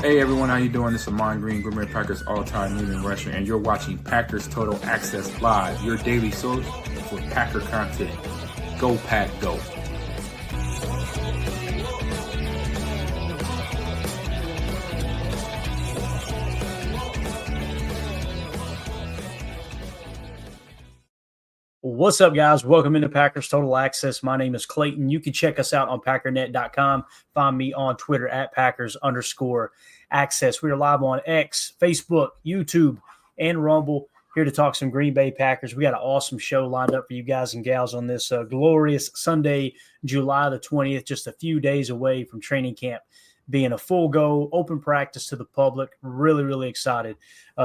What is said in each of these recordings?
Hey everyone, how you doing? This is Amon Green, Gourmet Packers all-time leading rusher, and you're watching Packers Total Access Live, your daily source for Packer content. Go Pack, go! What's up, guys? Welcome into Packers Total Access. My name is Clayton. You can check us out on packernet.com. Find me on Twitter at Packers_access. We are live on X, Facebook, YouTube, and Rumble. Here to talk some Green Bay Packers. We got an awesome show lined up for you guys and gals on this glorious Sunday, July the 20th, just a few days away from training camp being a full go, open practice to the public. Really, really excited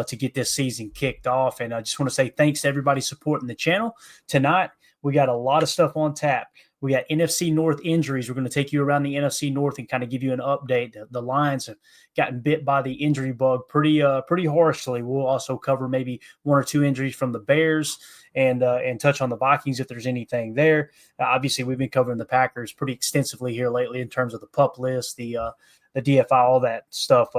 to get this season kicked off. And I just want to say thanks to everybody supporting the channel. Tonight, we got a lot of stuff on tap. We got NFC North injuries. We're going to take you around the NFC North and kind of give you an update. The Lions have gotten bit by the injury bug pretty harshly. We'll also cover maybe one or two injuries from the Bears and touch on the Vikings if there's anything there. Obviously, we've been covering the Packers pretty extensively here lately in terms of the PUP list, the DFI, all that stuff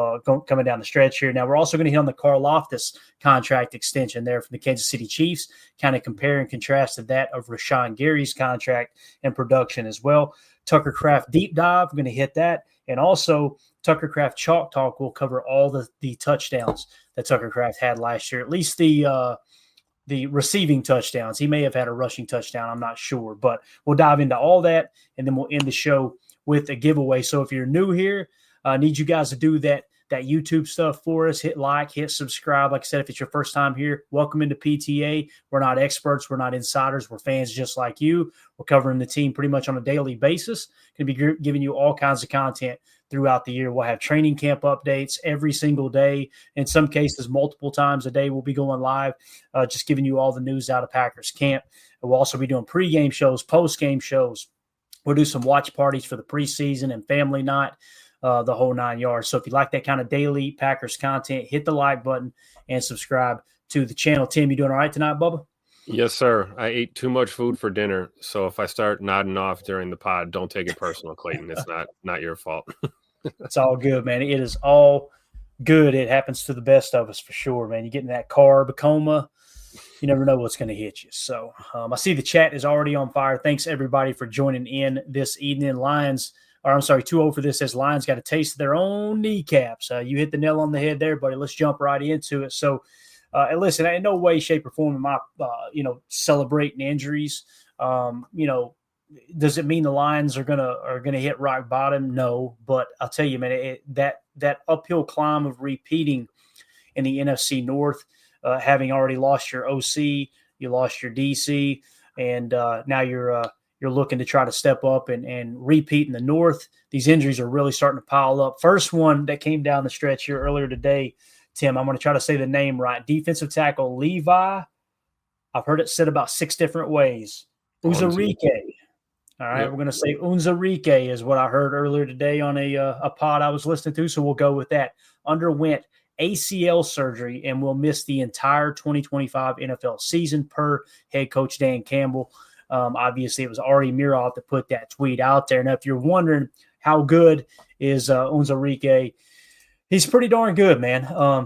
coming down the stretch here. Now, we're also going to hit on the Karlaftis contract extension there from the Kansas City Chiefs, kind of compare and contrast to that of Rashawn Gary's contract and production as well. Tucker Kraft deep dive, we're going to hit that. And also, Tucker Kraft Chalk Talk will cover all the touchdowns that Tucker Kraft had last year, at least the receiving touchdowns. He may have had a rushing touchdown, I'm not sure. But we'll dive into all that, and then we'll end the show with a giveaway. So if you're new here, I need you guys to do that YouTube stuff for us. Hit like, hit subscribe. Like I said, if it's your first time here, welcome into PTA. We're not experts. We're not insiders. We're fans just like you. We're covering the team pretty much on a daily basis. Going to be giving you all kinds of content throughout the year. We'll have training camp updates every single day. In some cases, multiple times a day, we'll be going live, just giving you all the news out of Packers camp. And we'll also be doing pregame shows, postgame shows. We'll do some watch parties for the preseason and family night. The whole 9 yards. So if you like that kind of daily Packers content, hit the like button and subscribe to the channel. Tim, you doing all right tonight, Bubba? Yes, sir. I ate too much food for dinner, so if I start nodding off during the pod, don't take it personal, Clayton. It's not your fault. It's all good, man. It is all good. It happens to the best of us for sure, man. You get in that carb coma, you never know what's going to hit you. So I see the chat is already on fire. Thanks, everybody, for joining in this evening. 2-0 for this, as Lions got a taste of their own kneecaps. You hit the nail on the head there, buddy. Let's jump right into it. So, and listen, in no way, shape, or form am I, celebrating injuries. Does it mean the Lions are gonna hit rock bottom? No, but I'll tell you, man, that uphill climb of repeating in the NFC North, having already lost your OC, you lost your DC, and now you're looking to try to step up and repeat in the North. These injuries are really starting to pile up. First one that came down the stretch here earlier today, Tim, I'm going to try to say the name right. Defensive tackle Levi. I've heard it said about 6 different ways. Uzarike. All right, yep. We're going to say Unzarike is what I heard earlier today on a pod I was listening to, so we'll go with that. Underwent ACL surgery and will miss the entire 2025 NFL season per head coach Dan Campbell. Obviously, it was Ari Mirov that put that tweet out there. Now, if you're wondering how good is Unzarike, he's pretty darn good, man.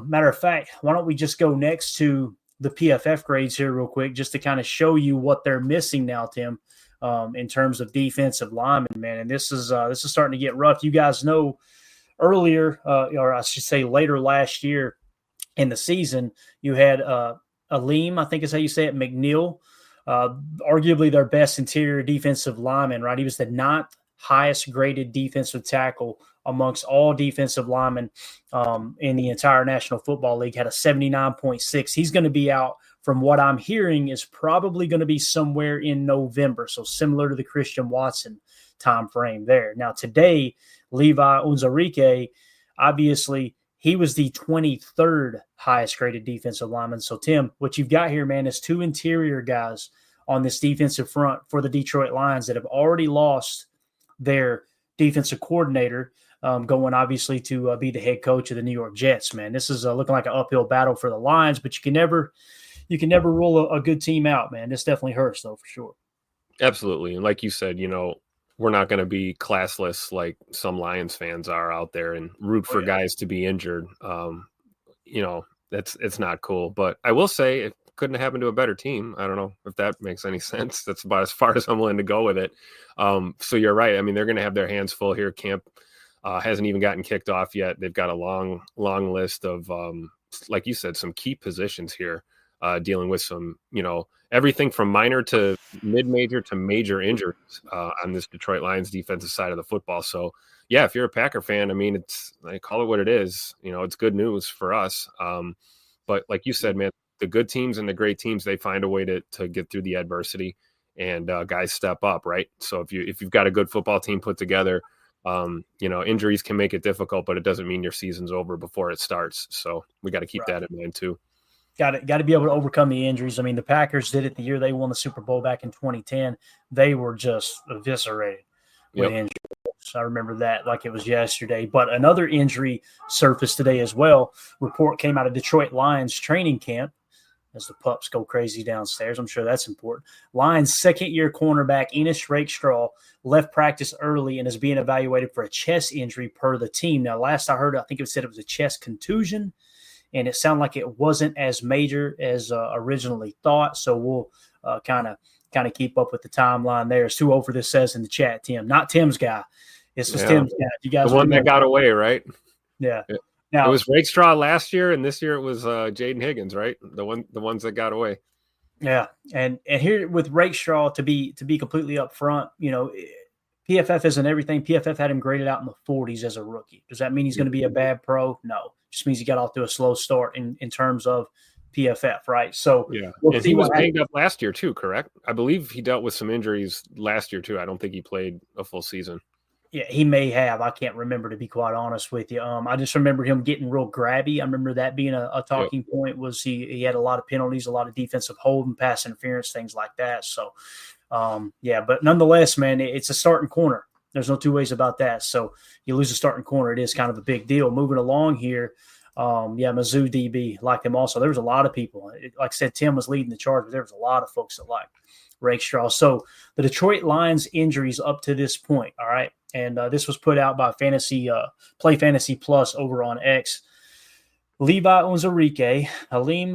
Matter of fact, why don't we just go next to the PFF grades here real quick just to kind of show you what they're missing now, Tim, in terms of defensive linemen, man. And this is starting to get rough. You guys know earlier, or I should say later last year in the season, you had Aleem, I think is how you say it, McNeil, arguably their best interior defensive lineman, right? He was the 9th highest graded defensive tackle amongst all defensive linemen in the entire National Football League, had a 79.6. He's going to be out, from what I'm hearing, is probably going to be somewhere in November. So similar to the Christian Watson time frame there. Now today, Levi Unzarike, obviously he was the 23rd highest graded defensive lineman. So Tim, what you've got here, man, is 2 interior guys on this defensive front for the Detroit Lions that have already lost their defensive coordinator, going obviously to be the head coach of the New York Jets, man. This is looking like an uphill battle for the Lions, but you can never rule a good team out, man. This definitely hurts, though, for sure. Absolutely. And like you said, we're not going to be classless like some Lions fans are out there and root for guys to be injured. It's not cool. But I will say it couldn't have happened to a better team. I don't know if that makes any sense. That's about as far as I'm willing to go with it. So you're right. I mean, they're going to have their hands full here. Camp hasn't even gotten kicked off yet. They've got a long list of, like you said, some key positions here, dealing with some, everything from minor to mid-major to major injuries on this Detroit Lions defensive side of the football. So, yeah, if you're a Packer fan, I mean, I call it what it is. It's good news for us. But like you said, man, the good teams and the great teams, they find a way to get through the adversity, and guys step up, right? So if you've got a good football team put together, injuries can make it difficult, but it doesn't mean your season's over before it starts. So we got to keep that in mind too. Got to be able to overcome the injuries. I mean, the Packers did it the year they won the Super Bowl back in 2010. They were just eviscerated with injuries. I remember that like it was yesterday. But another injury surfaced today as well. Report came out of Detroit Lions training camp as the pups go crazy downstairs. I'm sure that's important. Lions second-year cornerback Enos Rakestraw left practice early and is being evaluated for a chest injury per the team. Now, last I heard, I think it said it was a chest contusion, and it sounded like it wasn't as major as originally thought. So we'll kind of keep up with the timeline there. It's 2-0 for this says in the chat, Tim. Not Tim's guy. This was Tim's guy. You guys the one that got away, right? Yeah. Now, it was Rakestraw last year, and this year it was Jaden Higgins, right? The ones that got away. Yeah, and here with Rakestraw, to be completely upfront, PFF isn't everything. PFF had him graded out in the 40s as a rookie. Does that mean he's going to be a bad pro? No, just means he got off to a slow start in terms of PFF, right? So yeah, and he was banged up last year too, correct? I believe he dealt with some injuries last year too. I don't think he played a full season. Yeah, he may have. I can't remember, to be quite honest with you. I just remember him getting real grabby. I remember that being a talking point. Was he had a lot of penalties, a lot of defensive holding, pass interference, things like that. So, but nonetheless, man, it's a starting corner. There's no two ways about that. So you lose a starting corner, it is kind of a big deal. Moving along here, Mizzou DB liked him also. There was a lot of people. Like I said, Tim was leading the charge, but there was a lot of folks that liked Rakestraw. So the Detroit Lions injuries up to this point, all right? And this was put out by Play Fantasy Plus over on X. Levi Onwuzurike, Halim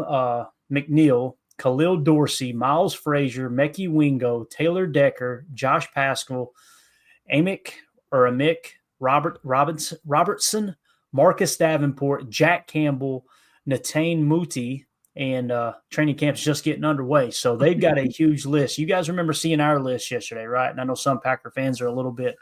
McNeil, Khalil Dorsey, Miles Frazier, Mekhi Wingo, Taylor Decker, Josh Paschal, Amick Robertson, Marcus Davenport, Jack Campbell, Natane Muti, and training camp's just getting underway. So they've got a huge list. You guys remember seeing our list yesterday, right? And I know some Packer fans are a little bit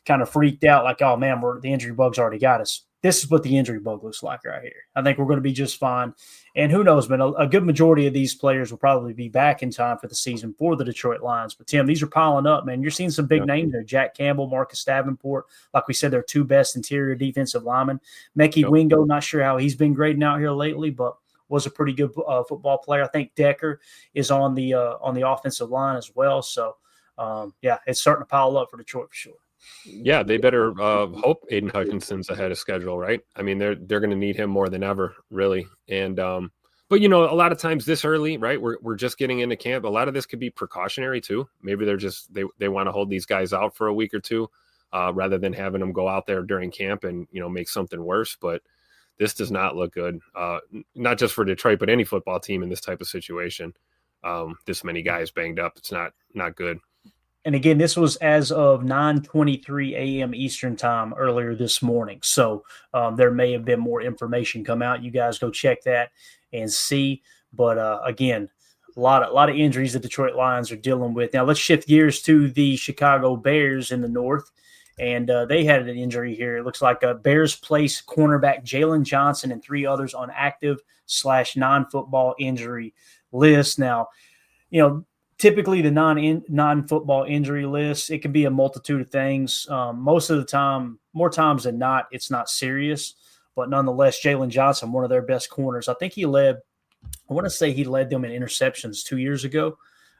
kind of freaked out, like, oh, man, the injury bug's already got us. This is what the injury bug looks like right here. I think we're going to be just fine. And who knows, man, a good majority of these players will probably be back in time for the season for the Detroit Lions. But, Tim, these are piling up, man. You're seeing some big names there. Jack Campbell, Marcus Davenport. Like we said, they're two best interior defensive linemen. Mekhi Wingo, not sure how he's been grading out here lately, but was a pretty good football player. I think Decker is on the offensive line as well. So, it's starting to pile up for Detroit for sure. Yeah, they better hope Aiden Hutchinson's ahead of schedule, right? I mean, they're going to need him more than ever, really. And but a lot of times this early, right? We're just getting into camp. A lot of this could be precautionary too. Maybe they're just they want to hold these guys out for a week or two, rather than having them go out there during camp and make something worse. But this does not look good, not just for Detroit, but any football team in this type of situation. This many guys banged up, it's not good. And again, this was as of 9:23 a.m. Eastern time earlier this morning. So there may have been more information come out. You guys go check that and see. But again, a lot of injuries the Detroit Lions are dealing with. Now let's shift gears to the Chicago Bears in the North. And they had an injury here. It looks like Bears placed cornerback Jalen Johnson and 3 others on active/non-football injury list. Now, typically the non-football injury list, it can be a multitude of things. Most of the time, more times than not, it's not serious. But nonetheless, Jalen Johnson, one of their best corners, I think he led them in interceptions 2 years ago.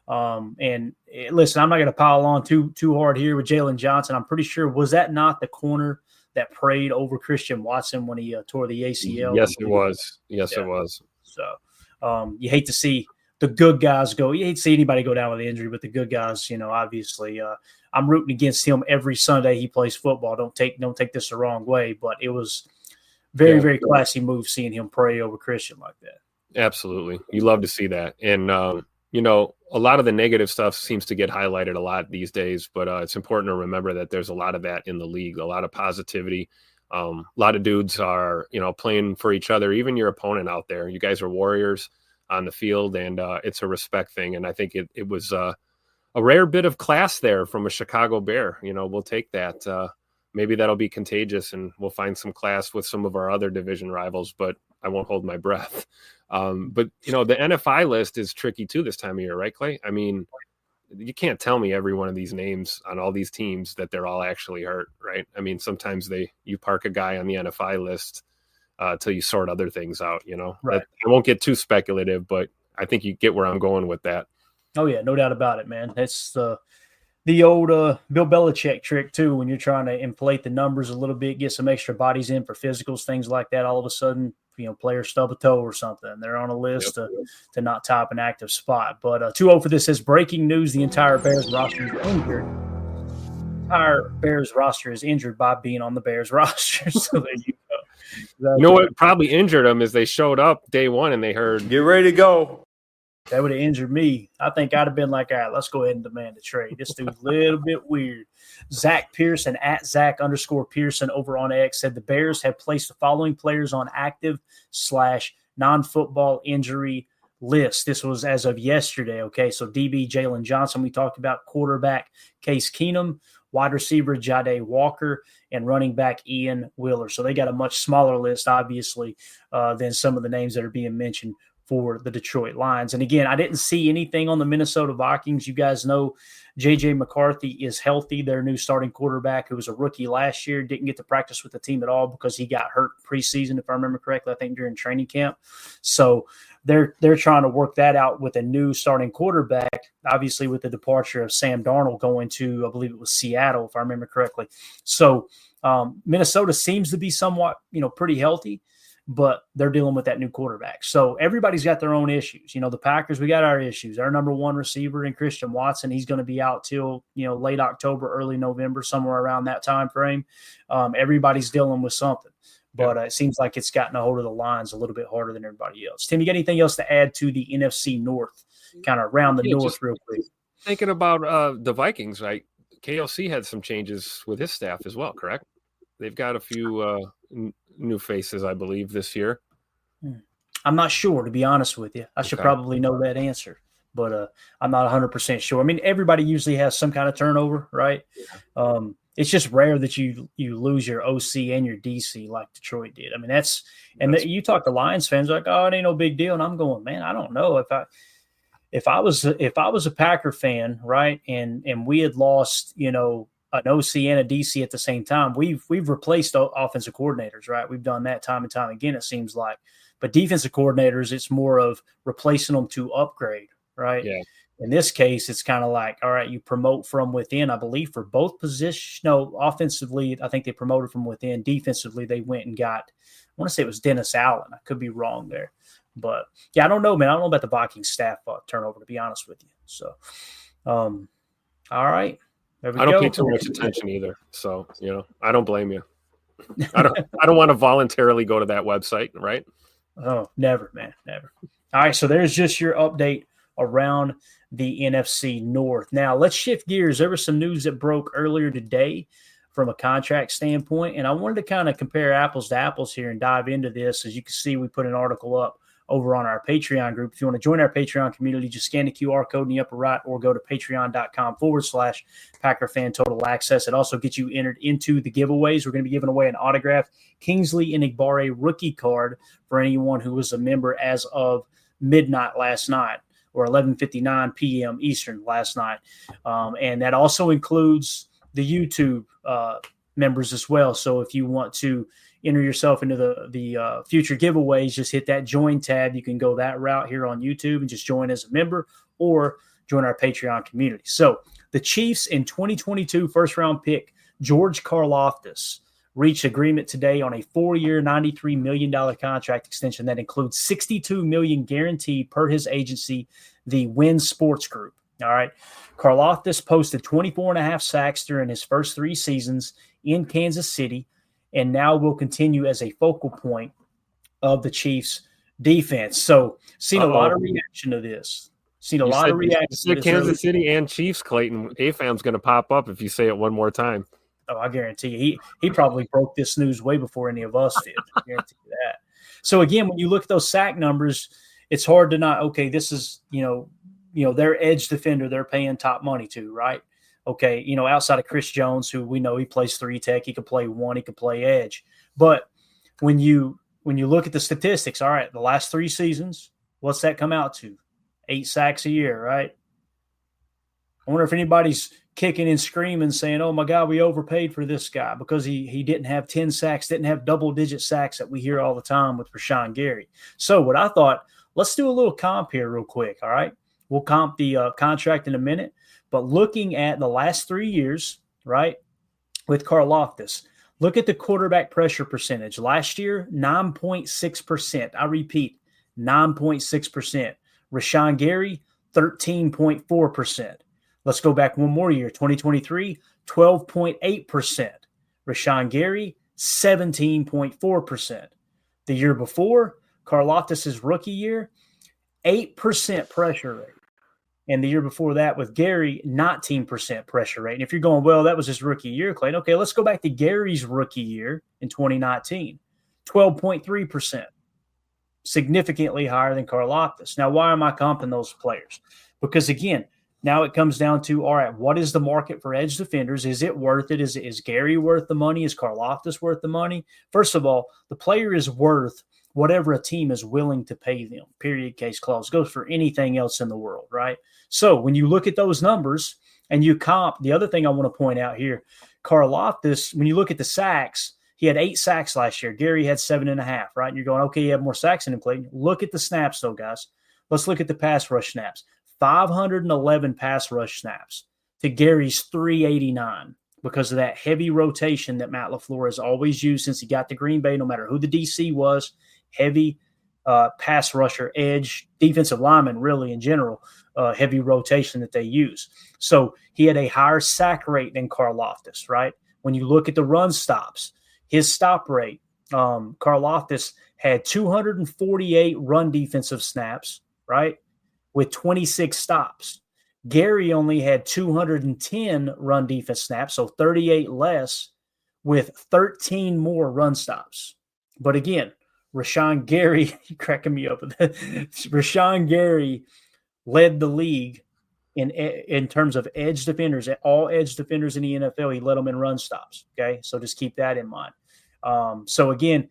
Listen, I'm not going to pile on too hard here with Jalen Johnson. I'm pretty sure, was that not the corner that prayed over Christian Watson when he tore the ACL? Yes, it was. Yes, it was. So you hate to see the good guys go. You hate to see anybody go down with an injury, but the good guys, obviously, I'm rooting against him every Sunday he plays football. Don't take this the wrong way, but it was very, very classy move seeing him pray over Christian like that. Absolutely. You love to see that. And, a lot of the negative stuff seems to get highlighted a lot these days, but it's important to remember that there's a lot of that in the league, a lot of positivity. A lot of dudes are, playing for each other, even your opponent out there. You guys are warriors on the field, and it's a respect thing. And I think it was a rare bit of class there from a Chicago Bear. We'll take that. Maybe that'll be contagious, and we'll find some class with some of our other division rivals, but I won't hold my breath. But the NFI list is tricky too this time of year, right, Clay? I mean, you can't tell me every one of these names on all these teams that they're all actually hurt, right? I mean, sometimes you park a guy on the NFI list till you sort other things out, Right. I won't get too speculative, but I think you get where I'm going with that. Oh yeah, no doubt about it, man. That's the old Bill Belichick trick too. When you're trying to inflate the numbers a little bit, get some extra bodies in for physicals, things like that. All of a sudden, players stub a toe or something. They're on a list to not top an active spot. But 2-0 for this says breaking news: the entire Bears roster is injured. Entire Bears roster is injured by being on the Bears roster. So there you go. You know what probably injured them is they showed up day one and they heard, Get ready to go. That would have injured me. I think I'd have been like, all right, let's go ahead and demand a trade. This dude's a little bit weird. Zach Pearson at Zach_Pearson over on X said the Bears have placed the following players on active/non-football injury list. This was as of yesterday. Okay, so DB Jalen Johnson, we talked about, quarterback Case Keenum, wide receiver Jade Walker, and running back Ian Wheeler. So they got a much smaller list, obviously, than some of the names that are being mentioned for the Detroit Lions. And again, I didn't see anything on the Minnesota Vikings. You guys know J.J. McCarthy is healthy, their new starting quarterback, who was a rookie last year, didn't get to practice with the team at all because he got hurt preseason, if I remember correctly, I think during training camp. So they're trying to work that out with a new starting quarterback, obviously with the departure of Sam Darnold going to, I believe it was Seattle, if I remember correctly. So Minnesota seems to be somewhat, pretty healthy, but they're dealing with that new quarterback. So everybody's got their own issues. The Packers, we got our issues. Our number one receiver in Christian Watson, he's going to be out till, late October, early November, somewhere around that time frame. Everybody's dealing with something. But it seems like it's gotten a hold of the Lions a little bit harder than everybody else. Tim, you got anything else to add to the NFC North, kind of around the North real quick? Thinking about the Vikings, right? KLC had some changes with his staff as well, correct? They've got a few new faces, I believe, this year. I'm not sure, to be honest with you. I should probably know that answer, but I'm not 100% sure. I mean, everybody usually has some kind of turnover, right? Yeah. It's just rare that you lose your OC and your DC like Detroit did. I mean, you talk to Lions fans like, oh, it ain't no big deal, and I'm going, man, I don't know if I was a Packer fan, right, and we had lost, an OC and a DC at the same time. We've replaced offensive coordinators, right? We've done that time and time again, it seems like. But defensive coordinators, it's more of replacing them to upgrade, right? Yeah. In this case, it's kind of like, all right, you promote from within, I believe, for both positions. No, offensively, I think they promoted from within. Defensively, they went and got, I want to say it was Dennis Allen. I could be wrong there. But, yeah, I don't know, man. I don't know about the Vikings staff turnover, to be honest with you. So, all right. I don't pay too much attention either. So, I don't blame you. I don't want to voluntarily go to that website, right? Oh, never, man, never. All right, so there's just your update around the NFC North. Now, let's shift gears. There was some news that broke earlier today from a contract standpoint, and I wanted to kind of compare apples to apples here and dive into this. As you can see, we put an article up over on our Patreon group. If you want to join our Patreon community, just scan the QR code in the upper right or go to patreon.com/Packer Fan Total Access. It also gets you entered into the giveaways. We're going to be giving away an autographed Kingsley Enagbare rookie card for anyone who was a member as of midnight last night, or 11:59 p.m. Eastern last night. And that also includes the YouTube members as well. So if you want to enter yourself into the future giveaways, just hit that join tab. You can go that route here on YouTube and just join as a member or join our Patreon community. So the Chiefs in 2022 first-round pick, George Karlaftis, reached agreement today on a 4-year, $93 million contract extension that includes $62 million guaranteed per his agency the Win Sports Group. All right. Karlaftis posted 24.5 sacks during his first 3 seasons in Kansas City, and now will continue as a focal point of the Chiefs defense. So seen a lot of reaction to this. Seen a lot of reaction. You said Kansas City and Chiefs, Clayton. AFAM's going to pop up if you say it one more time. Oh, I guarantee you. He probably broke this news way before any of us did. I guarantee you that. So again, when you look at those sack numbers, it's hard to not, okay, this is, their edge defender they're paying top money to, right? Okay, outside of Chris Jones, who we know he plays 3 tech, he could play 1, he could play edge. But when you look at the statistics, all right, the last 3 seasons, what's that come out to? 8 sacks a year, right? I wonder if anybody's kicking and screaming saying, oh, my God, we overpaid for this guy because he didn't have 10 sacks, didn't have double-digit sacks that we hear all the time with Rashawn Gary. So what I thought, let's do a little comp here real quick, all right? We'll comp the contract in a minute. But looking at the last 3 years, right, with Karlaftis, look at the quarterback pressure percentage. Last year, 9.6%. I repeat, 9.6%. Rashawn Gary, 13.4%. Let's go back one more year, 2023, 12.8%. Rashawn Gary, 17.4%. The year before, Karlaftis' rookie year, 8% pressure rate. And the year before that with Gary, 19% pressure rate. And if you're going, well, that was his rookie year, Clayton. Okay, let's go back to Gary's rookie year in 2019, 12.3%. Significantly higher than Karlaftis. Now, why am I comping those players? Because, again, now it comes down to, all right, what is the market for edge defenders? Is it worth it? Is Gary worth the money? Is Karlaftis worth the money? First of all, the player is worth whatever a team is willing to pay them. Period, case, clause. Goes for anything else in the world, right? So when you look at those numbers and you comp, the other thing I want to point out here, Karlaftis, when you look at the sacks, he had 8 sacks last year. Gary had 7.5, right? And you're going, okay, you have more sacks than him, Clayton. Look at the snaps, though, guys. Let's look at the pass rush snaps. 511 pass rush snaps to Gary's 389 because of that heavy rotation that Matt LaFleur has always used since he got to Green Bay, no matter who the DC was, heavy pass rusher, edge, defensive lineman, really in general, heavy rotation that they use. So he had a higher sack rate than Karlaftis, right? When you look at the run stops, his stop rate, Karlaftis had 248 run defensive snaps, right, with 26 stops. Gary only had 210 run defense snaps, so 38 less with 13 more run stops. But again, Rashawn Gary, you're cracking me up with that. Rashawn Gary led the league in terms of edge defenders. All edge defenders in the NFL, he led them in run stops. Okay, so just keep that in mind. So again,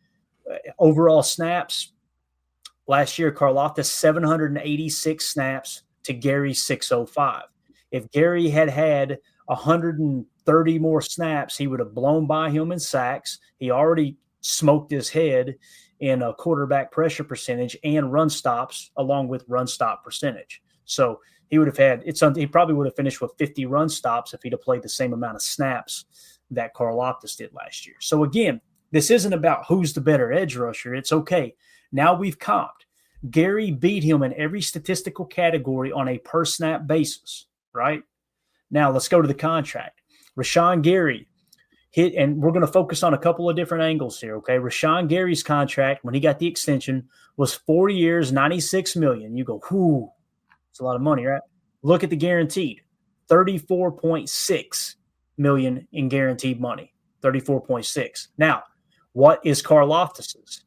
overall snaps last year, Karlaftis 786 snaps to Gary's 605. If Gary had 130 more snaps, he would have blown by him in sacks. He already smoked his head in a quarterback pressure percentage and run stops, along with run stop percentage. So he would have he probably would have finished with 50 run stops if he'd have played the same amount of snaps that Karlaftis did last year. So again, this isn't about who's the better edge rusher. It's okay. Now we've comped. Gary beat him in every statistical category on a per snap basis, right? Now let's go to the contract. Rashawn Gary hit, and we're going to focus on a couple of different angles here, okay? Rashawn Gary's contract, when he got the extension, was 4 years, $96 million. You go, whoo, it's a lot of money, right? Look at the guaranteed, $34.6 million in guaranteed money, 34.6. Now, what is Karlaftis's?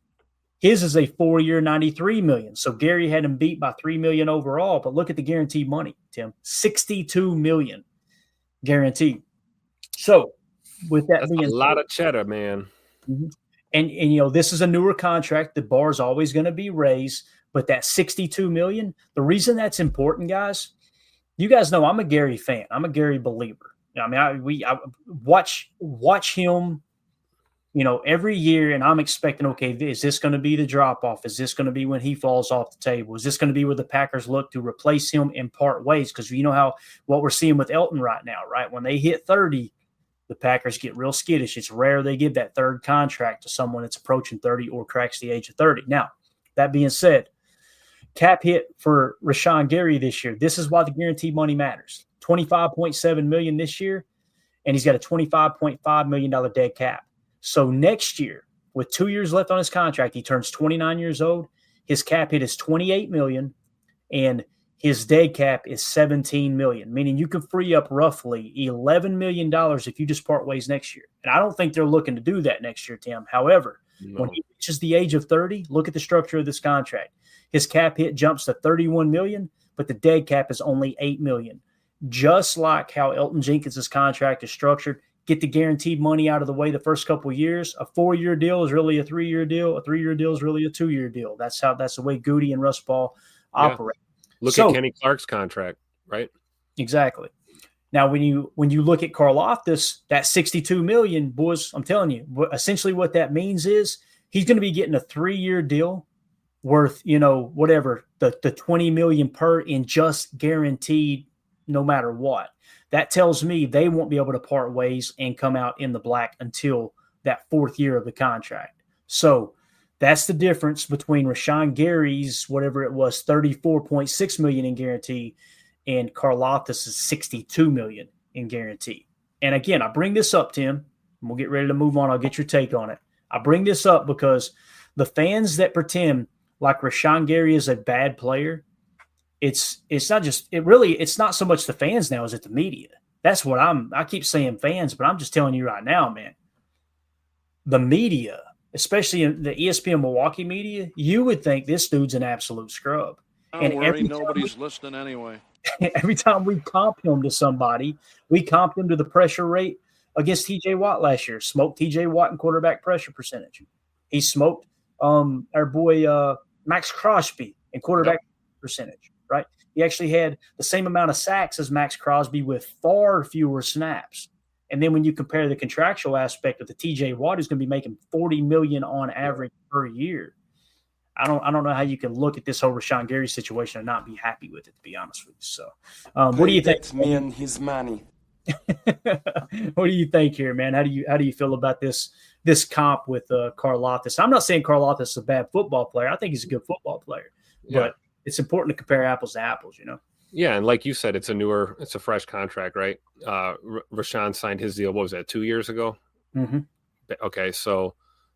His is a 4-year, $93 million. So Gary had him beat by $3 million overall, but look at the guaranteed money, Tim, $62 million guaranteed. So with that being a lot of cheddar, man. Mm-hmm. And this is a newer contract. The bar is always going to be raised, but that $62 million, the reason that's important, guys, you guys know I'm a Gary fan. I'm a Gary believer. I mean, I watch him, every year, and I'm expecting, okay, is this going to be the drop-off? Is this going to be when he falls off the table? Is this going to be where the Packers look to replace him in part ways? Because you know what we're seeing with Elton right now, right? When they hit 30, the Packers get real skittish. It's rare they give that third contract to someone that's approaching 30 or cracks the age of 30. Now, that being said, Cap hit for Rashawn Gary this year. This is why the guaranteed money matters. $25.7 million this year, and he's got a $25.5 million dead cap. So next year, with 2 years left on his contract, he turns 29 years old. His cap hit is $28 million, and his dead cap is $17 million, meaning you can free up roughly $11 million if you just part ways next year. And I don't think they're looking to do that next year, Tim. However, when he reaches the age of 30, look at the structure of this contract. His cap hit jumps to $31 million, but the dead cap is only $8 million. Just like how Elton Jenkins' contract is structured, get the guaranteed money out of the way the first couple of years. A 4-year deal is really a 3-year deal. A 3-year deal is really a 2-year deal. That's the way Goody and Russ Ball operate. Look at Kenny Clark's contract, right? Exactly. Now, when you look at Karlaftis, that $62 million, boys, I'm telling you, essentially what that means is he's going to be getting a 3-year deal worth, whatever, the $20 million per in just guaranteed no matter what. That tells me they won't be able to part ways and come out in the black until that 4th year of the contract. So that's the difference between Rashawn Gary's, whatever it was, $34.6 million in guarantee and Karlaftis' $62 million in guarantee. And again, I bring this up, Tim, and we'll get ready to move on. I'll get your take on it. I bring this up because the fans that pretend like Rashawn Gary is a bad player, it's not so much the fans now as it the media. That's what I keep saying fans, but I'm just telling you right now, man, the media, especially in the ESPN Milwaukee media, you would think this dude's an absolute scrub. Don't worry, nobody's listening anyway. Every time we comp him to somebody, we comp him to the pressure rate against TJ Watt last year. Smoked TJ Watt in quarterback pressure percentage. He smoked our boy Max Crosby in quarterback percentage, right? He actually had the same amount of sacks as Max Crosby with far fewer snaps. And then when you compare the contractual aspect of the TJ Watt, who's going to be making $40 million on average per year, I don't know how you can look at this whole Rashawn Gary situation and not be happy with it, to be honest with you. So, what do you think? That's me and his money. What do you think here, man? How do you feel about this comp with Karlaftis? I'm not saying Karlaftis is a bad football player. I think he's a good football player, but it's important to compare apples to apples, Yeah, and like you said, it's a fresh contract, right? Rashawn signed his deal, what was that, 2 years ago? Mm-hmm. Okay, so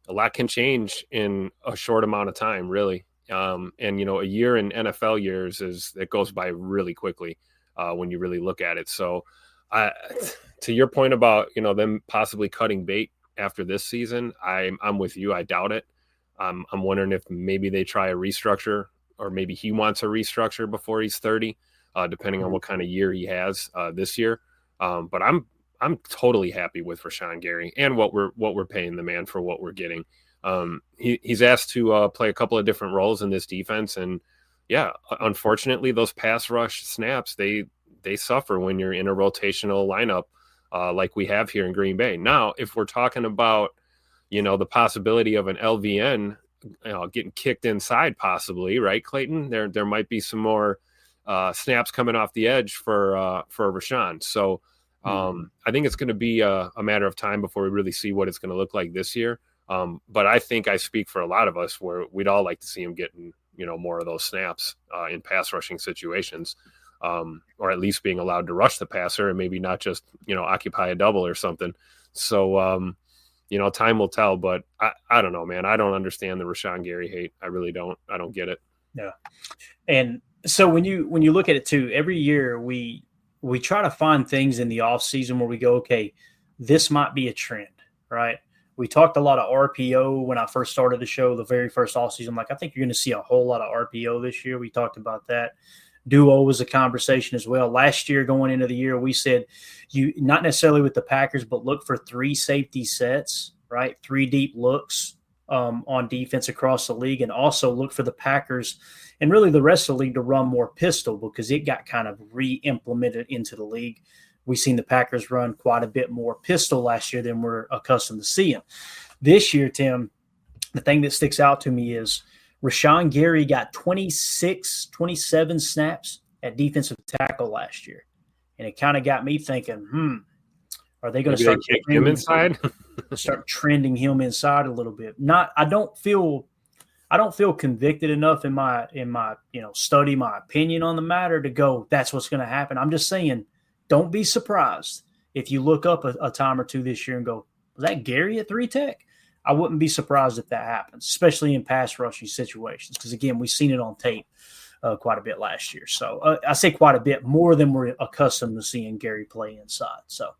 a lot can change in a short amount of time, really. And, a year in NFL years it goes by really quickly when you really look at it. So to your point about, them possibly cutting bait after this season, I'm with you. I doubt it. I'm wondering if maybe they try a restructure, or maybe he wants a restructure before he's 30, depending on what kind of year he has this year. But I'm totally happy with Rashawn Gary and what we're paying the man for what we're getting. He's asked to play a couple of different roles in this defense, and unfortunately, those pass rush snaps they suffer when you're in a rotational lineup like we have here in Green Bay. Now, if we're talking about the possibility of an LVN getting kicked inside, possibly, right, Clayton? There might be some more snaps coming off the edge for Rashawn. So. I think it's going to be a matter of time before we really see what it's going to look like this year. But I think I speak for a lot of us where we'd all like to see him getting, more of those snaps in pass rushing situations, or at least being allowed to rush the passer and maybe not just, occupy a double or something. So, time will tell, but I don't know, man. I don't understand the Rashawn Gary hate. I really don't. I don't get it. Yeah. And so when you look at it too, every year we try to find things in the off season where we go, okay, this might be a trend, right? We talked a lot of RPO when I first started the show, the very first off season. Like, I think you're going to see a whole lot of RPO this year. We talked about that. Duo was a conversation as well. Last year, going into the year, we said you not necessarily with the Packers, but look for 3 safety sets, right? 3 deep looks on defense across the league, and also look for the Packers and really the rest of the league to run more pistol because it got kind of re-implemented into the league. We've seen the Packers run quite a bit more pistol last year than we're accustomed to seeing. This year, Tim, the thing that sticks out to me is Rashawn Gary got 27 snaps at defensive tackle last year. And it kind of got me thinking, are they going to start kick him inside? Start trending him inside a little bit. I don't feel I don't feel convicted enough in my study, my opinion on the matter to go, that's what's going to happen. I'm just saying, don't be surprised if you look up a time or two this year and go, was that Gary at 3-Tech? I wouldn't be surprised if that happens, especially in pass rushing situations. Because, again, we've seen it on tape quite a bit last year. So I say quite a bit more than we're accustomed to seeing Gary play inside. So,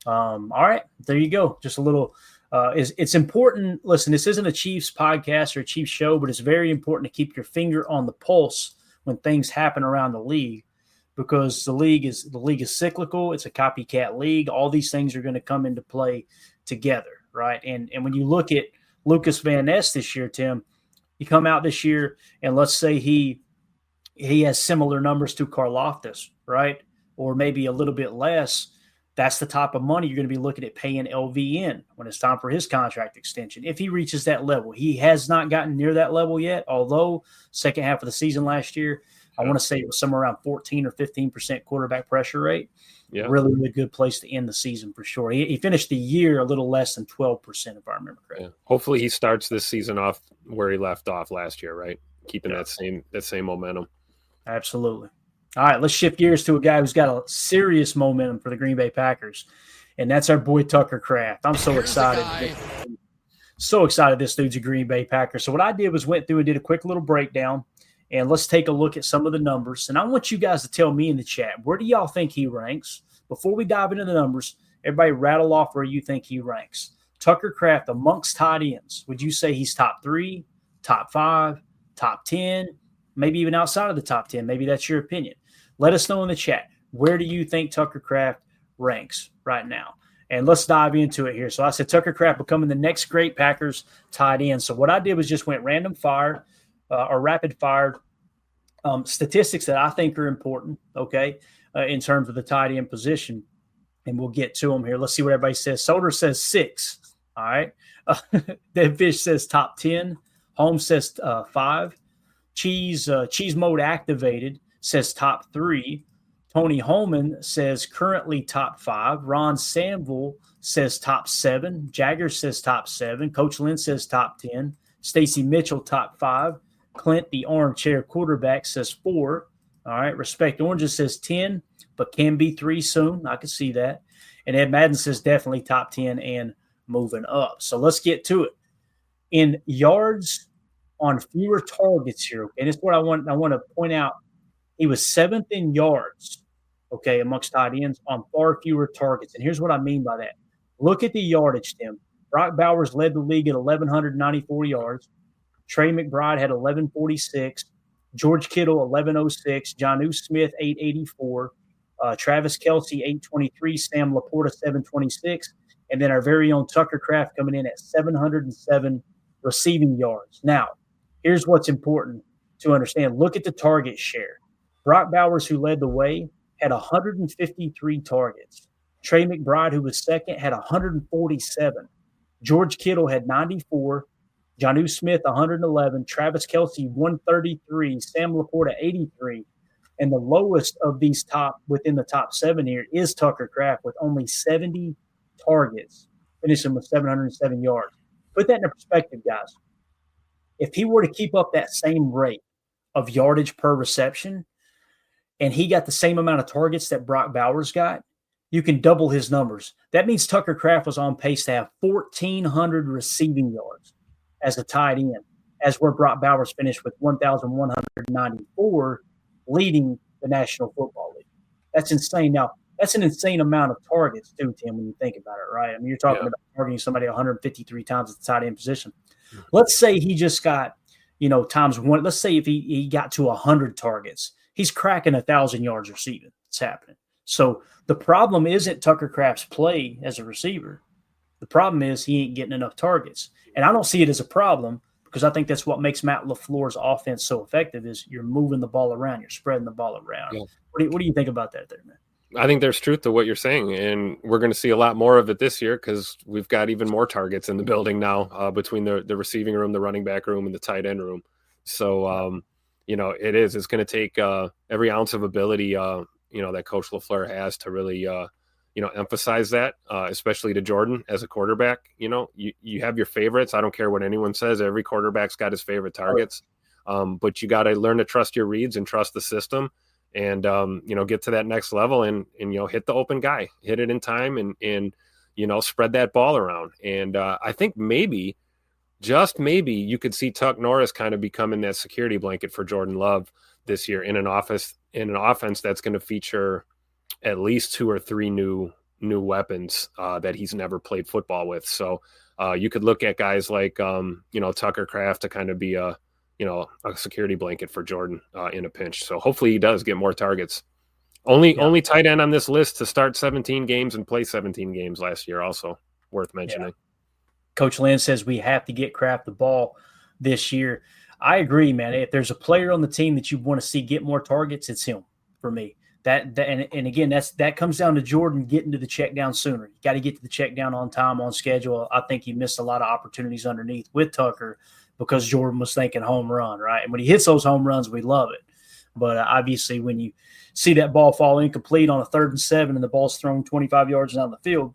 all right, there you go. Just a little it's important. Listen, this isn't a Chiefs podcast or a Chiefs show, but it's very important to keep your finger on the pulse when things happen around the league, because the league is cyclical. It's a copycat league. All these things are going to come into play together, right? And when you look at Lucas Van Ness this year, Tim, you come out this year and let's say he has similar numbers to Karlaftis, right? Or maybe a little bit less. That's the type of money you're going to be looking at paying LVN when it's time for his contract extension. If he reaches that level, he has not gotten near that level yet, although second half of the season last year, I want to say it was somewhere around 14 or 15% quarterback pressure rate. Yeah. Really, really good place to end the season for sure. He finished the year a little less than 12%, if I remember correctly. Yeah. Hopefully he starts this season off where he left off last year, right? Keeping that same momentum. Absolutely. All right, let's shift gears to a guy who's got a serious momentum for the Green Bay Packers, and that's our boy Tucker Kraft. I'm so excited. So excited this dude's a Green Bay Packer. So what I did was went through and did a quick little breakdown, and let's take a look at some of the numbers. And I want you guys to tell me in the chat, where do y'all think he ranks? Before we dive into the numbers, everybody rattle off where you think he ranks. Tucker Kraft amongst tight ends, would you say he's top 3, top 5, top 10, maybe even outside of the top 10? Maybe that's your opinion. Let us know in the chat. Where do you think Tucker Kraft ranks right now? And let's dive into it here. So I said Tucker Kraft becoming the next great Packers tight end. So what I did was just went random fire or rapid fire statistics that I think are important, okay, in terms of the tight end position. And we'll get to them here. Let's see what everybody says. Solder says 6. All right. Dead Fish says top 10. Holmes says 5. Cheese mode activated says top 3. Tony Holman says currently top 5. Ron Samville says top 7. Jagger says top 7. Coach Lynn says top 10. Stacy Mitchell top 5. Clint, the armchair quarterback, says 4. All right. Respect Oranges says 10, but can be 3 soon. I can see that. And Ed Madden says definitely top 10 and moving up. So let's get to it. In yards on fewer targets here, okay, and it's what I want to point out. He was 7th in yards, okay, amongst tight ends on far fewer targets. And here's what I mean by that. Look at the yardage, Tim. Brock Bowers led the league at 1,194 yards. Trey McBride had 1,146. George Kittle, 1,106. Jonnu Smith, 884. Travis Kelce, 823. Sam Laporta, 726. And then our very own Tucker Kraft coming in at 707 receiving yards. Now, here's what's important to understand. Look at the target share. Brock Bowers, who led the way, had 153 targets. Trey McBride, who was second, had 147. George Kittle had 94. Jonnu Smith, 111. Travis Kelce, 133. Sam Laporta, 83. And the lowest of these within the top 7 here is Tucker Kraft with only 70 targets, finishing with 707 yards. Put that into perspective, guys. If he were to keep up that same rate of yardage per reception, and he got the same amount of targets that Brock Bowers got, you can double his numbers. That means Tucker Kraft was on pace to have 1,400 receiving yards as a tight end, as where Brock Bowers finished with 1,194, leading the National Football League. That's insane. Now, that's an insane amount of targets too, Tim, when you think about it, right? I mean, you're talking about targeting somebody 153 times at the tight end position. Let's say he just got, times 1. Let's say if he got to 100 targets, he's cracking 1,000 yards receiving. It's happening. So the problem isn't Tucker Kraft's play as a receiver. The problem is he ain't getting enough targets. And I don't see it as a problem because I think that's what makes Matt LaFleur's offense so effective is you're moving the ball around. You're spreading the ball around. Yeah. What do you think about that there, man? I think there's truth to what you're saying, and we're going to see a lot more of it this year because we've got even more targets in the building now between the receiving room, the running back room, and the tight end room. So, it's going to take every ounce of ability, that Coach LaFleur has to really emphasize that, especially to Jordan as a quarterback. You have your favorites. I don't care what anyone says. Every quarterback's got his favorite targets. But you got to learn to trust your reads and trust the system and, get to that next level and hit the open guy, hit it in time and spread that ball around. And I think maybe, just maybe, you could see Tuck Norris kind of becoming that security blanket for Jordan Love this year in an offense that's going to feature at least 2 or 3 new weapons that he's never played football with. So you could look at guys like, Tucker Kraft to kind of be a security blanket for Jordan in a pinch. So hopefully he does get more targets. Only tight end on this list to start 17 games and play 17 games last year. Also worth mentioning. Yeah. Coach Lynn says we have to get Kraft the ball this year. I agree, man. If there's a player on the team that you want to see get more targets, it's him for me. And again, that comes down to Jordan getting to the check down sooner. You got to get to the check down on time, on schedule. I think he missed a lot of opportunities underneath with Tucker because Jordan was thinking home run, right? And when he hits those home runs, we love it. But obviously when you see that ball fall incomplete on a 3rd and 7 and the ball's thrown 25 yards down the field,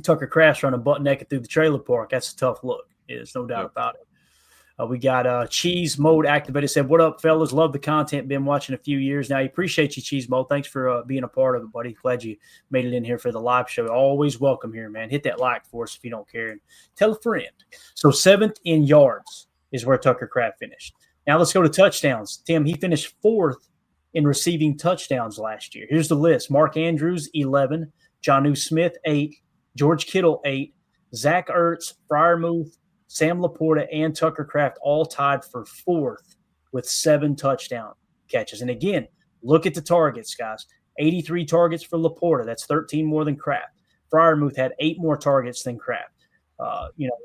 Tucker Kraft's running butt naked through the trailer park. That's a tough look. There's no doubt about it. We got Cheese Mode activated. Said, "What up, fellas? Love the content. Been watching a few years now. I appreciate you, Cheese Mode. Thanks for being a part of it, buddy. Glad you made it in here for the live show. Always welcome here, man. Hit that like for us if you don't care, and tell a friend." So 7th in yards is where Tucker Kraft finished. Now let's go to touchdowns. Tim, he finished 4th in receiving touchdowns last year. Here's the list: Mark Andrews 11, Jonnu Smith 8. George Kittle 8, Zach Ertz, Freiermuth, Sam Laporta, and Tucker Kraft all tied for 4th with 7 touchdown catches. And again, look at the targets, guys. 83 targets for Laporta. That's 13 more than Kraft. Freiermuth had 8 more targets than Kraft.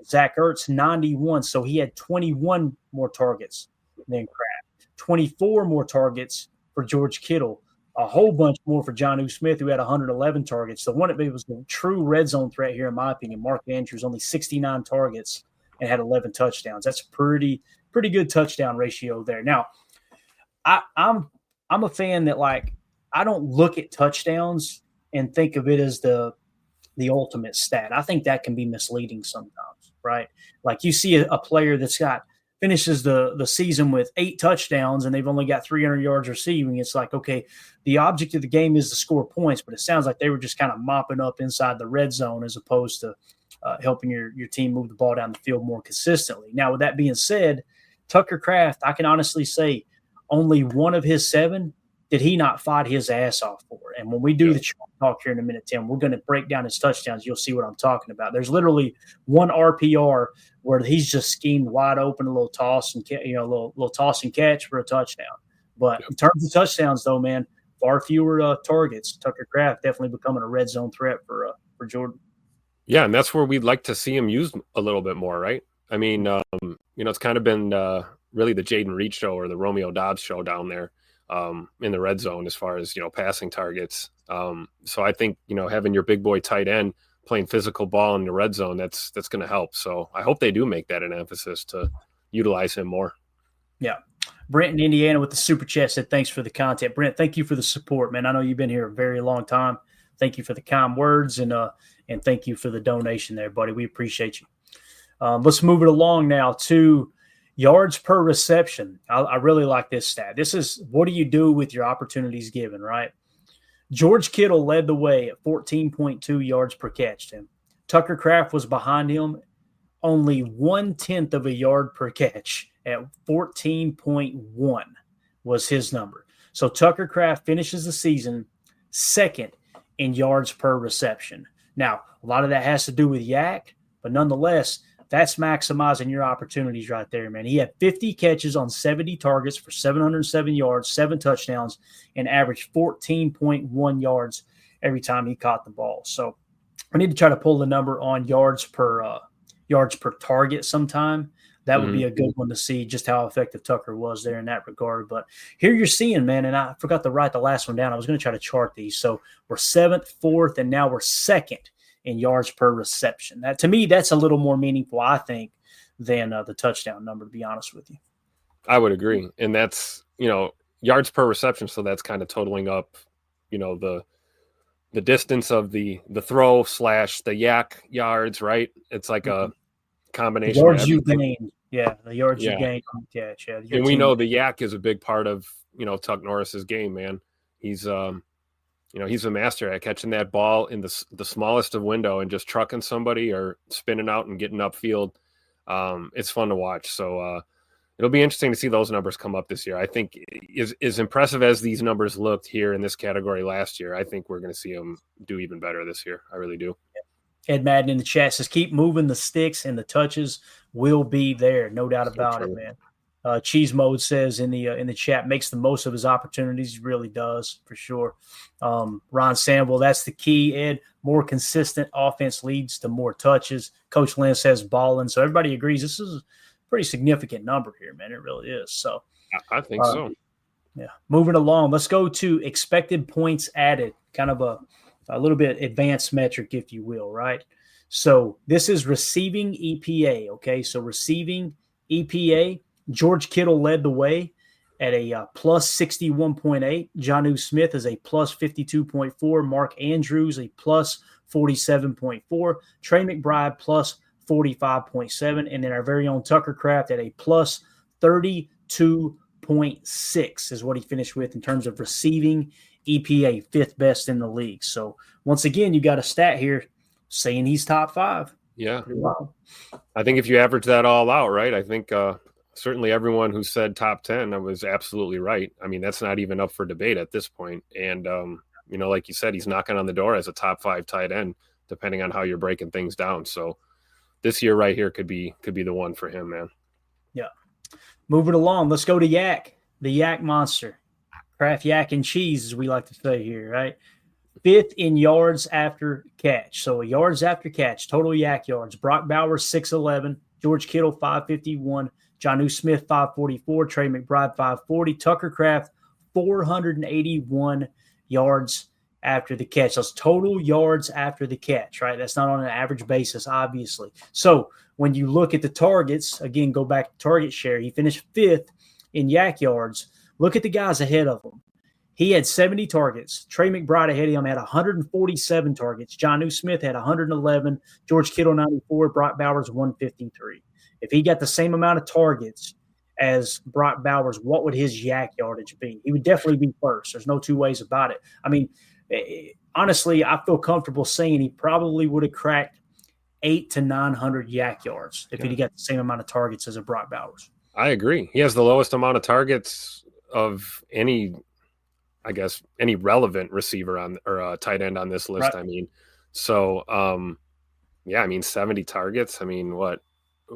Zach Ertz, 91. So he had 21 more targets than Kraft. 24 more targets for George Kittle. A whole bunch more for Jonnu Smith, who had 111 targets. The one that was the true red zone threat here, in my opinion, Mark Andrews, only 69 targets and had 11 touchdowns. That's a pretty good touchdown ratio there. Now, I'm a fan that, like, I don't look at touchdowns and think of it as the ultimate stat. I think that can be misleading sometimes, right? Like you see a player that's finishes the season with 8 touchdowns and they've only got 300 yards receiving. It's like, okay, the object of the game is to score points, but it sounds like they were just kind of mopping up inside the red zone as opposed to helping your team move the ball down the field more consistently. Now, with that being said, Tucker Kraft, I can honestly say only one of his 7 did he not fight his ass off for. And when we do the talk here in a minute, Tim, we're going to break down his touchdowns. You'll see what I'm talking about. There's literally one RPR where he's just schemed wide open, a little toss and little toss and catch for a touchdown. But in terms of touchdowns, though, man, far fewer targets. Tucker Kraft definitely becoming a red zone threat for Jordan. Yeah, and that's where we'd like to see him used a little bit more, right? I mean, it's kind of been really the Jaden Reed show or the Romeo Dobbs show down there in the red zone as far as, passing targets. So I think, having your big boy tight end playing physical ball in the red zone, that's going to help. So I hope they do make that an emphasis to utilize him more. Yeah. Brent in Indiana with the super chat said, "Thanks for the content." Brent, thank you for the support, man. I know you've been here a very long time. Thank you for the kind words and thank you for the donation there, buddy. We appreciate you. Let's move it along now to yards per reception. I really like this stat. This is what do you do with your opportunities given, right? George Kittle led the way at 14.2 yards per catch, Tim. Tucker Kraft was behind him, only 1/10 of a yard per catch at 14.1 was his number. So Tucker Kraft finishes the season 2nd in yards per reception. Now, a lot of that has to do with Yak, but nonetheless, that's maximizing your opportunities right there, man. He had 50 catches on 70 targets for 707 yards, 7 touchdowns, and averaged 14.1 yards every time he caught the ball. So I need to try to pull the number on yards per target sometime. That would be a good one to see just how effective Tucker was there in that regard. But here you're seeing, man, and I forgot to write the last one down. I was going to try to chart these. So we're 7th, 4th, and now we're 2nd in yards per reception. That, to me, that's a little more meaningful, I think, than the touchdown number, to be honest with you. I would agree. And that's, yards per reception. So that's kind of totaling up, the the distance of the throw / the yak yards, right? It's like a combination. The yards you gained. Yeah, the yards you Yeah. gained on the catch. Yeah, And we know the yak is a big part of, Tuck Norris's game, man. He's he's a master at catching that ball in the smallest of window and just trucking somebody or spinning out and getting upfield. It's fun to watch. So it'll be interesting to see those numbers come up this year. I think as impressive as these numbers looked here in this category last year, I think we're going to see them do even better this year. I really do. Ed Madden in the chat says, keep moving the sticks and the touches will be there. No doubt about it, man. Cheese Mode says in the chat, makes the most of his opportunities. He really does, for sure. Ron Sample, that's the key, Ed. More consistent offense leads to more touches. Coach Lynn says balling. So everybody agrees this is a pretty significant number here, man. It really is. So I think so. Yeah. Moving along, let's go to expected points added, kind of a little bit advanced metric, if you will, right? So this is receiving EPA, okay? So receiving EPA, George Kittle led the way at a plus 61.8. Jonnu Smith is a plus 52.4. Mark Andrews a plus 47.4. Trey McBride plus 45.7. And then our very own Tucker Kraft at a plus 32.6 is what he finished with in terms of receiving EPA, fifth best in the league. So once again, you got a stat here saying he's top 5. Yeah. Wow. I think if you average that all out, right, I think certainly everyone who said top 10 was absolutely right. I mean, that's not even up for debate at this point. And, like you said, he's knocking on the door as a top 5 tight end, depending on how you're breaking things down. So this year right here could be the one for him, man. Yeah. Moving along, let's go to Yak, the Yak monster. Kraft Yak and Cheese, as we like to say here, right? 5th in yards after catch. So yards after catch, total Yak yards. Brock Bowers, 611. George Kittle, 551. Jonnu Smith, 544. Trey McBride, 540. Tucker Kraft, 481 yards after the catch. That's total yards after the catch, right? That's not on an average basis, obviously. So when you look at the targets, again, go back to target share. He finished 5th in Yak yards. Look at the guys ahead of him. He had 70 targets. Trey McBride ahead of him had 147 targets. Jonnu Smith had 111. George Kittle, 94. Brock Bowers, 153. If he got the same amount of targets as Brock Bowers, what would his Yak yardage be? He would definitely be first. There's no two ways about it. I mean, honestly, I feel comfortable saying he probably would have cracked 800 to 900 Yak yards if he got the same amount of targets as a Brock Bowers. I agree. He has the lowest amount of targets of any relevant receiver or tight end on this list. Right. I mean, so, 70 targets. I mean,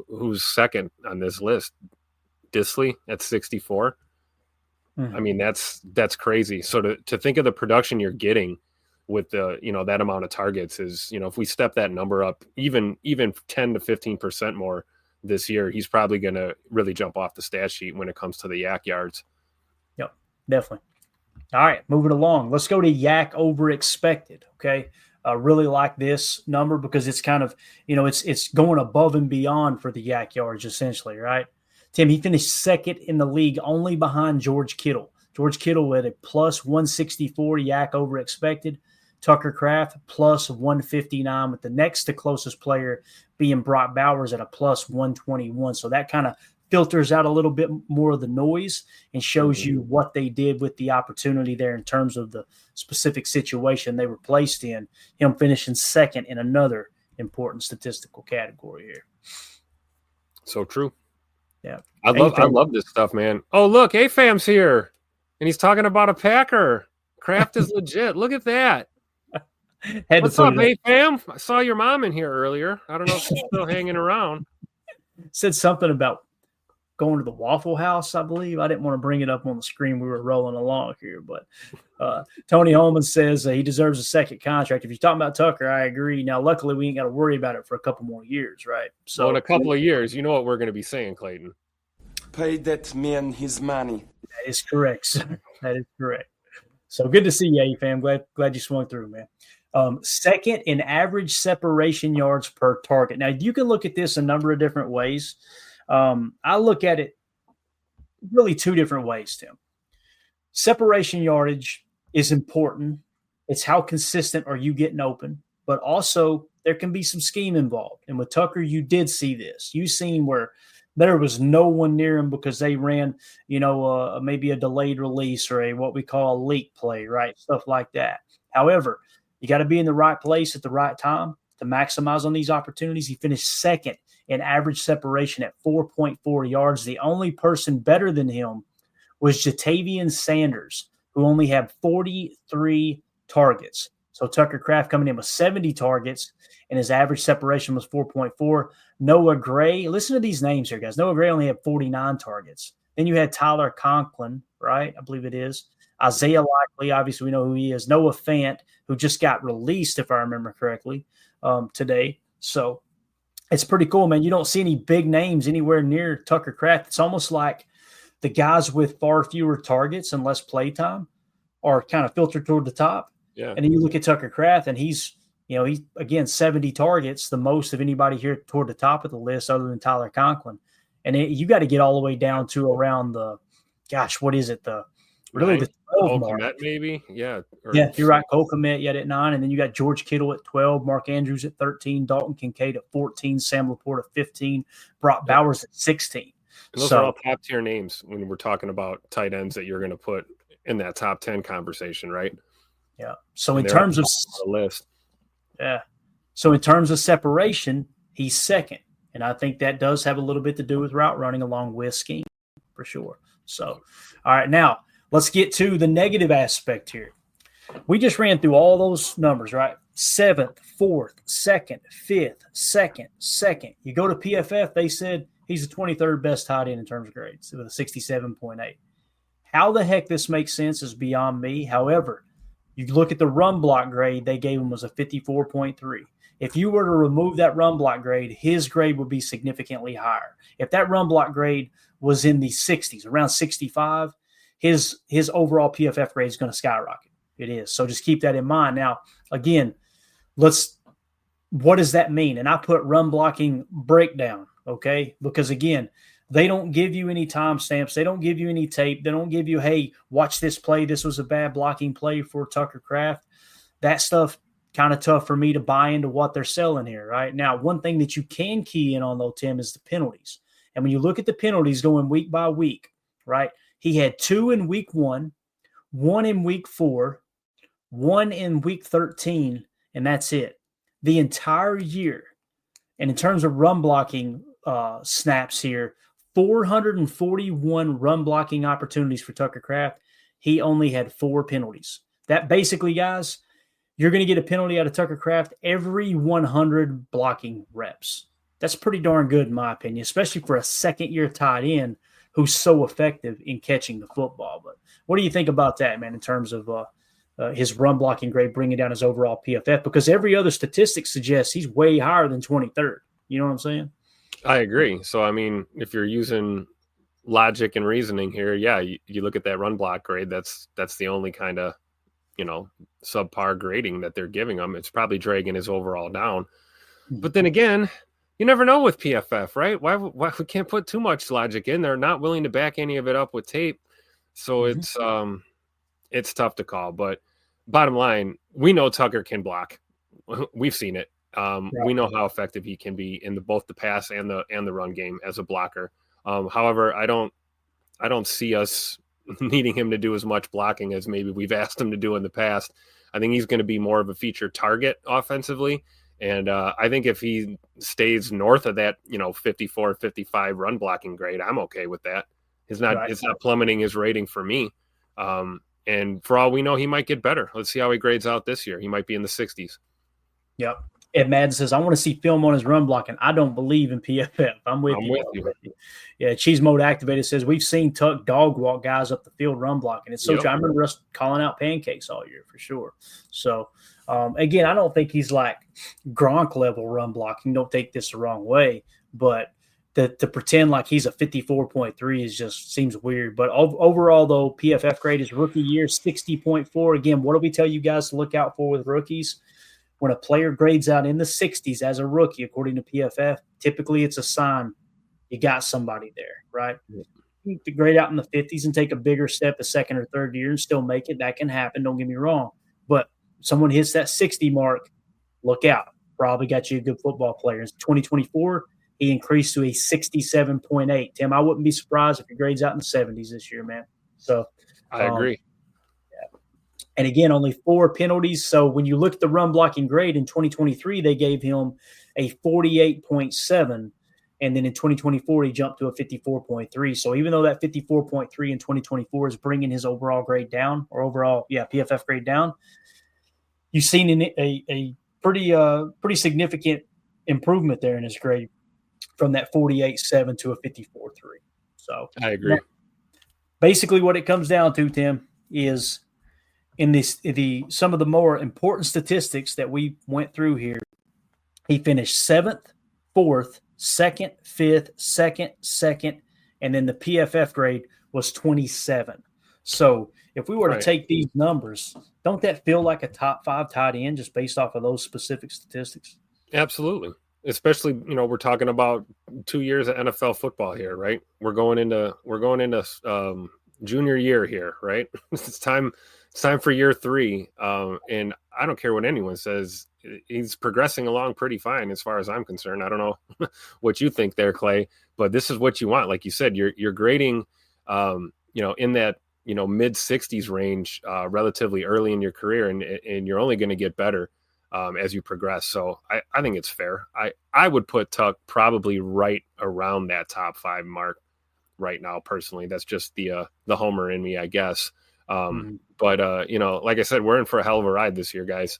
who's second on this list? Disley at 64. Mm-hmm. I mean, that's crazy. So to think of the production you're getting with the, that amount of targets is, if we step that number up even 10 to 15% more this year, he's probably going to really jump off the stat sheet when it comes to the Yak yards. Yep, definitely. All right, moving along. Let's go to Yak over expected. Okay. Really like this number because it's kind of, it's going above and beyond for the Yak yards essentially, right? Tim, he finished 2nd in the league only behind George Kittle. George Kittle with a plus 164 Yak over expected. Tucker Kraft plus 159 with the next to closest player being Brock Bowers at a plus 121. So that kind of filters out a little bit more of the noise and shows you what they did with the opportunity there in terms of the specific situation they were placed in. Him finishing 2nd in another important statistical category here. So true. Yeah. I love this stuff, man. Oh, look, A-Fam's here. And he's talking about a Packer. Kraft is legit. Look at that. What's up, A-Fam? I saw your mom in here earlier. I don't know if she's still hanging around. Said something about going to the Waffle House, I believe. I didn't want to bring it up on the screen. We were rolling along here, but Tony Holman says he deserves a second contract. If you're talking about Tucker, I agree. Now, luckily, we ain't got to worry about it for a couple more years, right? So in a couple of years, you know what we're going to be saying, Clayton. Pay that man his money. That is correct, sir. That is correct. So good to see you, A-Fam. Glad you swung through, man. 2nd in average separation yards per target. Now, you can look at this a number of different ways. I look at it really 2 different ways, Tim. Separation yardage is important It's how consistent are you getting open, but also there can be some scheme involved. And with Tucker, you did see this. You seen where there was no one near him because they ran, maybe a delayed release or what we call a leak play, right? Stuff like that. However, you got to be in the right place at the right time to maximize on these opportunities. He finished second in average separation at 4.4 yards. The only person better than him was Jatavian Sanders, who only had 43 targets. So Tucker Kraft coming in with 70 targets, and his average separation was 4.4. Noah Gray, listen to these names here, guys. Noah Gray only had 49 targets. Then you had Tyler Conklin, right? I believe it is. Isaiah Likely, obviously we know who he is. Noah Fant, who just got released, if I remember correctly, today. So it's pretty cool, man. You don't see any big names anywhere near Tucker Kraft. It's almost like the guys with far fewer targets and less play time are kind of filtered toward the top. Yeah. And then you look at Tucker Kraft, and he's again 70 targets, the most of anybody here toward the top of the list, other than Tyler Conklin. And you got to get all the way down to around the 12 mark. Komet maybe, yeah. Yeah, you're right. Cole Komet yet at 9, and then you got George Kittle at 12, Mark Andrews at 13, Dalton Kincaid at 14, Sam Laporte at 15, Brock Bowers at 16. And those are all top tier names when we're talking about tight ends that you're going to put in that top 10 conversation, right? Yeah. So in terms of the list, So in terms of separation, he's second, and I think that does have a little bit to do with route running along with scheme for sure. So, all right, now let's get to the negative aspect here. We just ran through all those numbers, right? 7th, 4th, 2nd, 5th, 2nd. You go to PFF, they said he's the 23rd best tight end in terms of grades with a 67.8. How the heck this makes sense is beyond me. However, you look at the run block grade they gave him was a 54.3. If you were to remove that run block grade, his grade would be significantly higher. If that run block grade was in the 60s, around 65, his overall PFF grade is going to skyrocket. It is. So just keep that in mind. Now, again, what does that mean? And I put run blocking breakdown, okay? Because, again, they don't give you any timestamps. They don't give you any tape. They don't give you, hey, watch this play. This was a bad blocking play for Tucker Kraft. That stuff kind of tough for me to buy into what they're selling here, right? Now, one thing that you can key in on, though, Tim, is the penalties. And when you look at the penalties going week by week, right, he had 2 in week 1, 1 in week 4, 1 in week 13, and that's it. The entire year. And in terms of run blocking snaps here, 441 run blocking opportunities for Tucker Kraft. He only had 4 penalties. That basically, guys, you're going to get a penalty out of Tucker Kraft every 100 blocking reps. That's pretty darn good in my opinion, especially for a second-year tight end who's so effective in catching the football. But what do you think about that, man, in terms of his run blocking grade, bringing down his overall PFF? Because every other statistic suggests he's way higher than 23rd. You know what I'm saying? I agree. So, I mean, if you're using logic and reasoning here, yeah, you look at that run block grade, that's the only kind of, subpar grading that they're giving him. It's probably dragging his overall down. But then again, you never know with PFF, right? Why we can't put too much logic in? They're not willing to back any of it up with tape. So it's tough to call. But bottom line, we know Tucker can block. We've seen it. We know how effective he can be in both the pass and the run game as a blocker. However, I don't see us needing him to do as much blocking as maybe we've asked him to do in the past. I think he's going to be more of a featured target offensively. And I think if he stays north of that, 54, 55 run blocking grade, I'm okay with that. It's not plummeting his rating for me. And for all we know, he might get better. Let's see how he grades out this year. He might be in the 60s. Yep. Ed Madden says, I want to see film on his run blocking. I don't believe in PFF. I'm with you. Yeah, Cheese Mode Activated says, we've seen Tuck dog walk guys up the field run blocking. It's so true. I remember us calling out pancakes all year for sure. So, again, I don't think he's like Gronk level run blocking. Don't take this the wrong way. But to pretend like he's a 54.3 seems weird. But overall, though, PFF grade is rookie year 60.4. Again, what do we tell you guys to look out for with rookies? When a player grades out in the 60s as a rookie, according to PFF, typically it's a sign you got somebody there, right? You can grade out in the 50s and take a bigger step a second or third year and still make it. That can happen. Don't get me wrong. But someone hits that 60 mark, look out. Probably got you a good football player. In 2024, he increased to a 67.8. Tim, I wouldn't be surprised if your grade's out in the 70s this year, man. So I agree. Yeah. And again, only 4 penalties. So when you look at the run blocking grade in 2023, they gave him a 48.7. And then in 2024, he jumped to a 54.3. So even though that 54.3 in 2024 is bringing his overall grade down, or overall, PFF grade down, you've seen a pretty significant improvement there in his grade from that 48.7 to a 54.3. So I agree. Basically, what it comes down to, Tim, is in some of the more important statistics that we went through here. He finished 7th, 4th, 2nd, 5th, 2nd, and then the PFF grade was 27. So if we were to take these numbers, don't that feel like a top 5 tight end just based off of those specific statistics? Absolutely. Especially, we're talking about 2 years of NFL football here, right? We're going into junior year here, right? It's time for year 3. And I don't care what anyone says. He's progressing along pretty fine as far as I'm concerned. I don't know what you think there, Clay, but this is what you want. Like you said, you're grading, in that, mid 60s range, relatively early in your career, and you're only going to get better as you progress. So I think it's fair. I would put Tuck probably right around that top 5 mark right now. Personally, that's just the homer in me, I guess. But like I said, we're in for a hell of a ride this year, guys.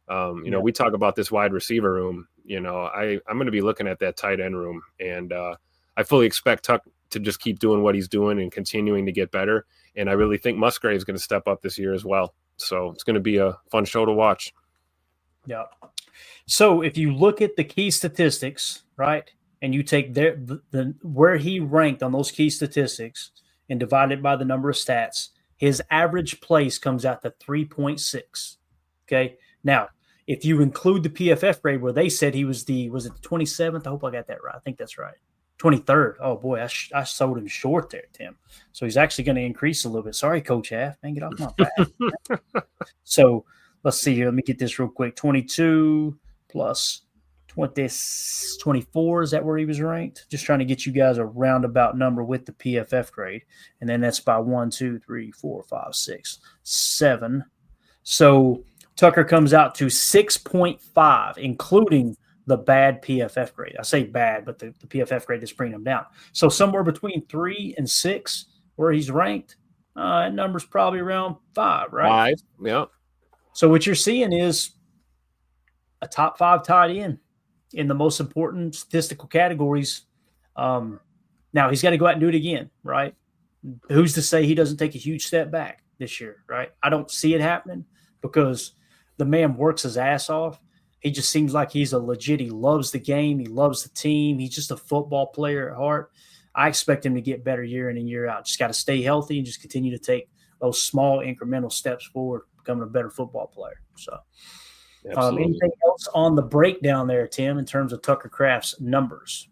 We talk about this wide receiver room. I'm going to be looking at that tight end room, and I fully expect Tuck to just keep doing what he's doing and continuing to get better. And I really think Musgrave is going to step up this year as well. So it's going to be a fun show to watch. Yeah. So if you look at the key statistics, right, and you take the where he ranked on those key statistics and divide it by the number of stats, his average place comes out to 3.6. Okay. Now, if you include the PFF grade where they said he was it the 27th? I hope I got that right. I think that's right. 23rd. Oh boy, I sold him short there, Tim. So he's actually going to increase a little bit. Sorry, Coach Half. Man, get off my back. So let's see here. Let me get this real quick. 22 plus 24. Is that where he was ranked? Just trying to get you guys a roundabout number with the PFF grade. And then that's by 1, 2, 3, 4, 5, 6, 7. So Tucker comes out to 6.5, including the bad PFF grade. I say bad, but the PFF grade is bringing him down. So somewhere between 3 and 6, where he's ranked, that number's probably around 5, right? 5, yeah. So what you're seeing is a top 5 tight end in the most important statistical categories. Now he's got to go out and do it again, right? Who's to say he doesn't take a huge step back this year, right? I don't see it happening because the man works his ass off. He just seems like he's a legit. He loves the game. He loves the team. He's just a football player at heart. I expect him to get better year in and year out. Just got to stay healthy and just continue to take those small incremental steps forward, becoming a better football player. So, anything else on the breakdown there, Tim, in terms of Tucker Kraft's numbers?